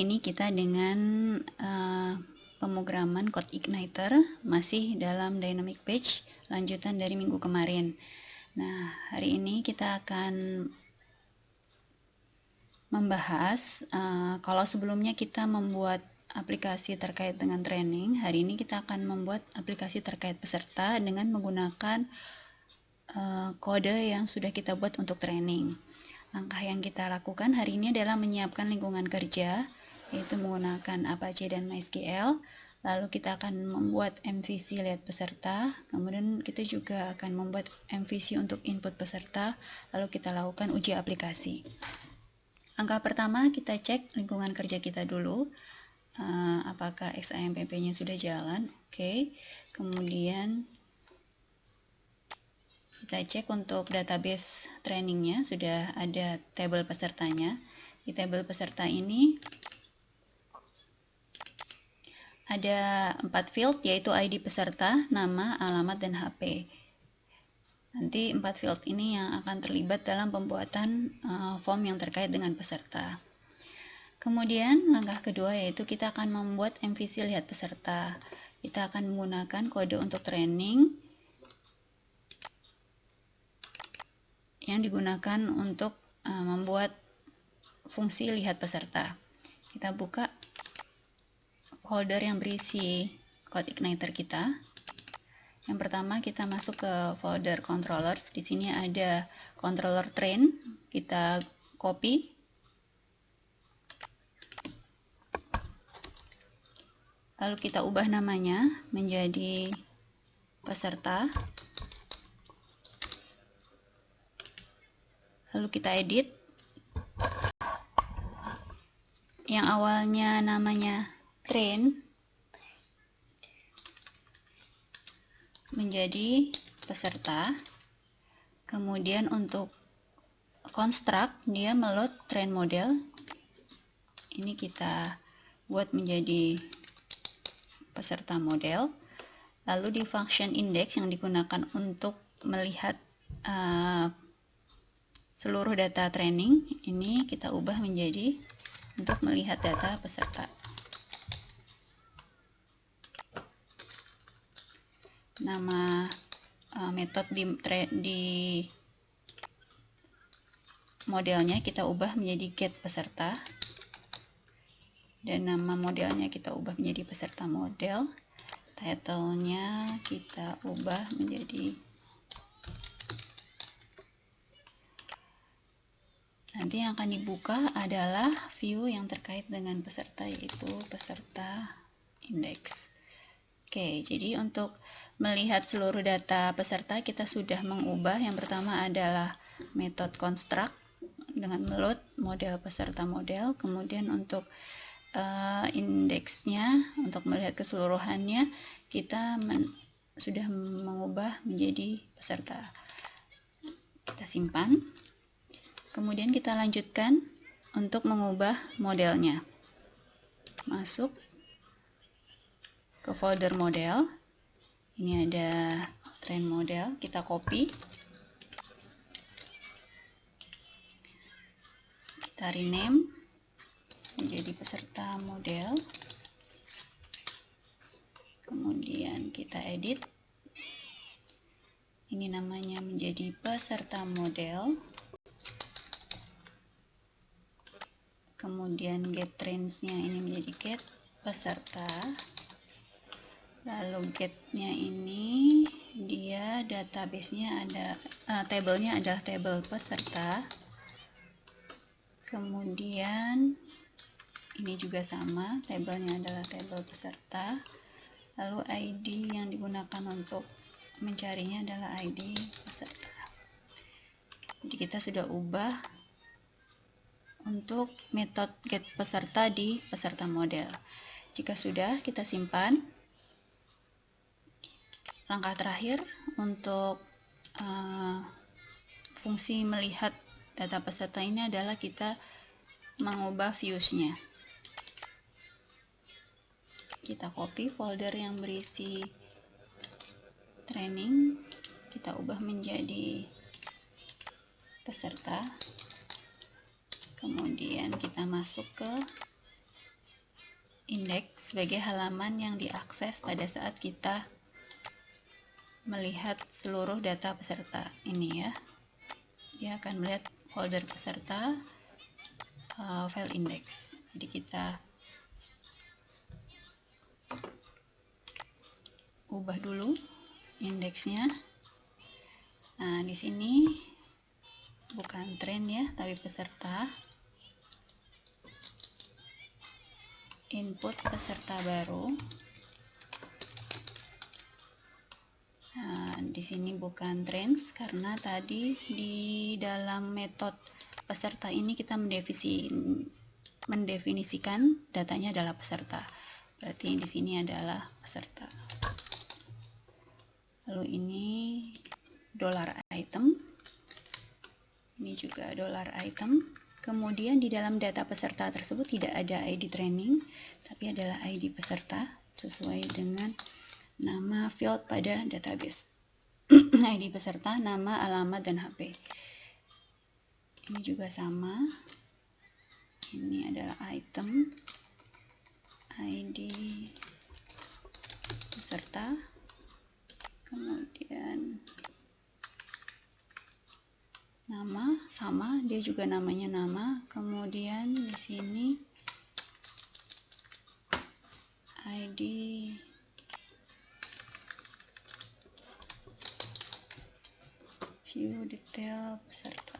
Ini kita dengan pemrograman CodeIgniter masih dalam dynamic page lanjutan dari minggu kemarin. Nah, hari ini kita akan membahas kalau sebelumnya kita membuat aplikasi terkait dengan training, hari ini kita akan membuat aplikasi terkait peserta dengan menggunakan kode yang sudah kita buat untuk training. Langkah yang kita lakukan hari ini adalah menyiapkan lingkungan kerja, yaitu menggunakan Apache dan MySQL. Lalu kita akan membuat MVC lihat peserta, kemudian kita juga akan membuat MVC untuk input peserta, lalu kita lakukan uji aplikasi. Langkah pertama, kita cek lingkungan kerja kita dulu, apakah XAMPP-nya sudah jalan. Oke. Kemudian kita cek untuk database trainingnya, sudah ada tabel pesertanya. Di tabel peserta ini ada 4 field, yaitu ID peserta, nama, alamat, dan HP. Nanti 4 field ini yang akan terlibat dalam pembuatan form yang terkait dengan peserta. Kemudian langkah kedua yaitu kita akan membuat MVC lihat peserta. Kita akan menggunakan kode untuk training yang digunakan untuk membuat fungsi lihat peserta. Kita buka folder yang berisi CodeIgniter kita. Yang pertama kita masuk ke folder controllers. Di sini ada controller train. Kita copy. Lalu kita ubah namanya menjadi peserta. Lalu kita edit. Yang awalnya namanya train menjadi peserta. Kemudian untuk construct dia meload train model. Ini kita buat menjadi peserta model. Lalu di function index yang digunakan untuk melihat seluruh data training, ini kita ubah menjadi untuk melihat data peserta. Nama metode di modelnya kita ubah menjadi get peserta, dan nama modelnya kita ubah menjadi peserta model. Title-nya kita ubah menjadi, nanti yang akan dibuka adalah view yang terkait dengan peserta, yaitu peserta index. Oke, jadi untuk melihat seluruh data peserta kita sudah mengubah. Yang pertama adalah metode construct dengan meload model peserta model. Kemudian untuk indeksnya, untuk melihat keseluruhannya, kita sudah mengubah menjadi peserta. Kita simpan. Kemudian kita lanjutkan untuk mengubah modelnya. Masuk ke folder model. Ini ada train model, kita copy. Kita rename menjadi peserta model. Kemudian kita edit. Ini namanya menjadi peserta model. Kemudian get trains-nya ini menjadi get peserta. Lalu get-nya ini dia database-nya ada, tabelnya adalah tabel peserta. Kemudian ini juga sama, tabelnya adalah tabel peserta. Lalu ID yang digunakan untuk mencarinya adalah ID peserta. Jadi kita sudah ubah untuk metode get peserta di peserta model. Jika sudah, kita simpan. Langkah terakhir untuk fungsi melihat data peserta ini adalah kita mengubah views-nya. Kita copy folder yang berisi training, kita ubah menjadi peserta. Kemudian kita masuk ke indeks sebagai halaman yang diakses pada saat kita melihat seluruh data peserta. Ini ya, dia akan melihat folder peserta, file index. Jadi kita ubah dulu indeksnya. Nah, di sini bukan tren ya, tapi peserta. Input peserta baru. Nah, di sini bukan trends karena tadi di dalam metode peserta ini kita mendefinisikan datanya adalah peserta. Berarti di sini adalah peserta. Lalu ini $item. Ini juga $item. Kemudian di dalam data peserta tersebut tidak ada ID training, tapi adalah ID peserta sesuai dengan nama field pada database. ID peserta, nama, alamat, dan HP. Ini juga sama. Ini adalah item, ID peserta, kemudian nama sama, dia juga namanya nama. Kemudian di sini ID view detail peserta.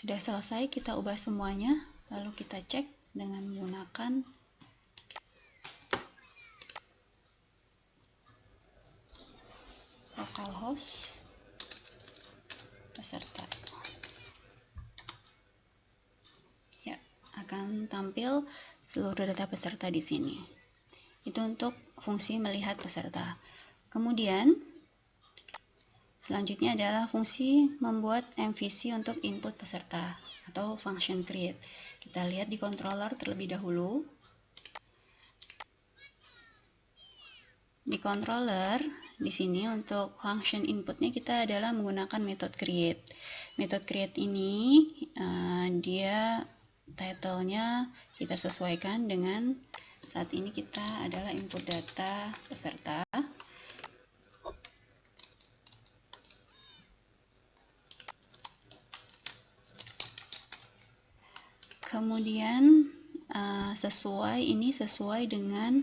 Sudah selesai, kita ubah semuanya, lalu kita cek dengan menggunakan localhost peserta. Ya, akan tampil seluruh data peserta di sini. Itu untuk fungsi melihat peserta. Kemudian selanjutnya adalah fungsi membuat MVC untuk input peserta atau function create. Kita lihat di controller terlebih dahulu. Di controller, di sini untuk function inputnya kita adalah menggunakan method create. Method create ini dia title-nya kita sesuaikan dengan saat ini kita adalah input data peserta. Kemudian sesuai dengan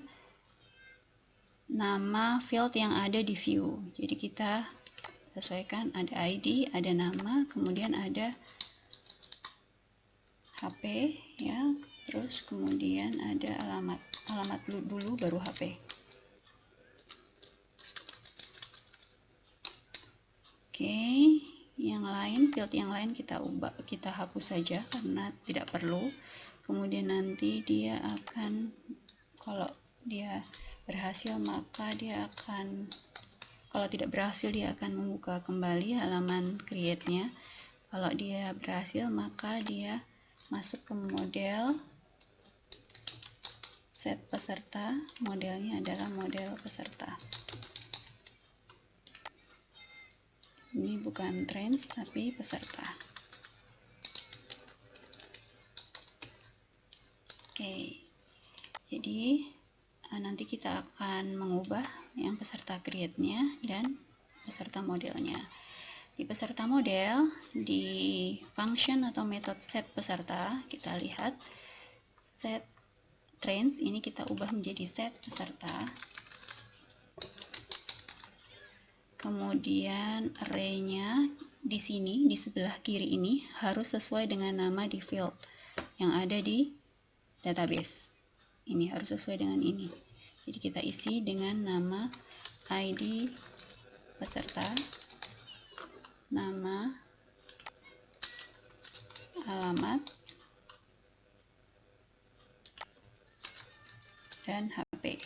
nama field yang ada di view. Jadi kita sesuaikan, ada ID, ada nama, kemudian ada HP ya, terus kemudian ada alamat dulu baru HP. Oke, field yang lain kita hapus saja karena tidak perlu. Kemudian nanti dia akan, kalau dia berhasil maka dia akan, kalau tidak berhasil dia akan membuka kembali halaman create-nya. Kalau dia berhasil maka dia masuk ke model set peserta. Modelnya adalah model peserta. Ini bukan trends tapi peserta. Oke, jadi nanti kita akan mengubah yang peserta create-nya dan peserta modelnya. Di peserta model, di function atau metode set peserta, kita lihat set trends ini kita ubah menjadi set peserta. Kemudian array-nya di sini, di sebelah kiri ini harus sesuai dengan nama di field yang ada di database. Ini harus sesuai dengan ini. Jadi kita isi dengan nama ID peserta, nama, alamat, dan HP.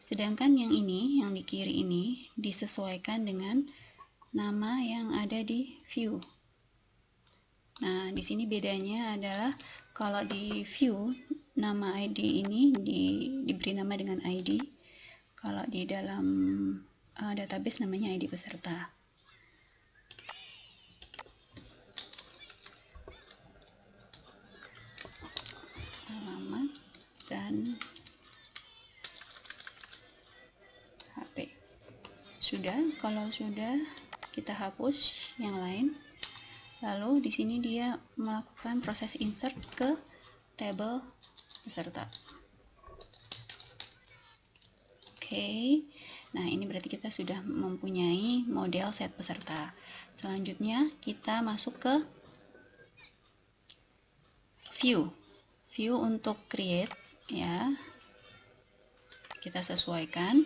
Sedangkan yang ini, yang di kiri ini, disesuaikan dengan nama yang ada di view. Nah, di sini bedanya adalah kalau di view, nama ID ini diberi nama dengan ID. Kalau di dalam database namanya ID peserta. Alamat dan HP. Sudah, kalau sudah kita hapus yang lain. Lalu di sini dia melakukan proses insert ke tabel peserta. Oke. Nah, ini berarti kita sudah mempunyai model set peserta. Selanjutnya kita masuk ke view. View untuk create ya. Kita sesuaikan,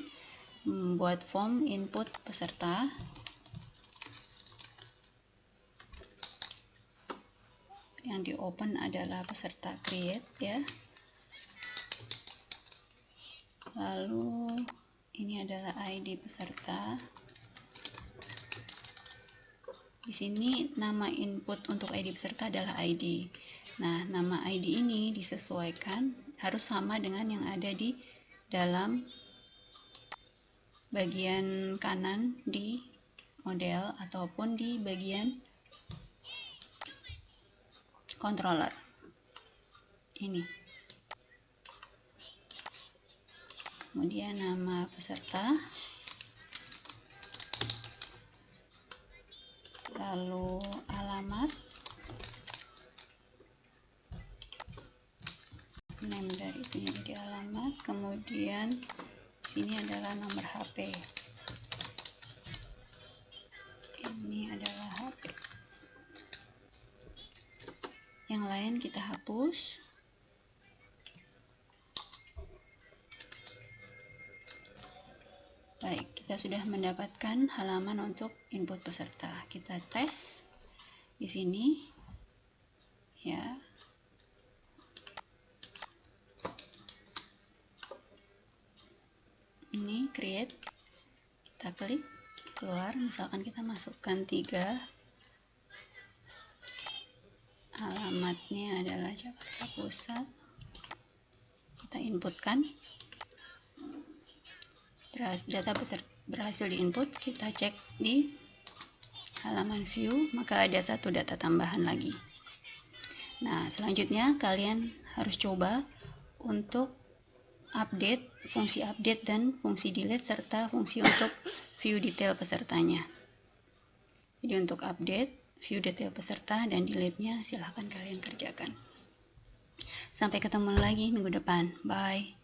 membuat form input peserta. Yang di open adalah peserta create ya. Lalu ini adalah ID peserta. Di sini nama input untuk ID peserta adalah ID. Nah, nama ID ini disesuaikan harus sama dengan yang ada di dalam bagian kanan di model ataupun di bagian controller ini. Kemudian nama peserta, lalu alamat, name dari ini jadi alamat, kemudian ini adalah nomor HP, ini adalah HP. Yang lain kita hapus. Baik, kita sudah mendapatkan halaman untuk input peserta. Kita tes di sini ya. Ini create, kita klik keluar, misalkan kita masukkan 3, alamatnya adalah Jakarta Pusat, kita inputkan, data berhasil diinput, kita cek di halaman view, maka ada satu data tambahan lagi. Nah, selanjutnya kalian harus coba untuk update, fungsi update dan fungsi delete serta fungsi untuk view detail pesertanya. Jadi untuk update, view detail peserta dan delete-nya silahkan kalian kerjakan. Sampai ketemu lagi minggu depan. Bye.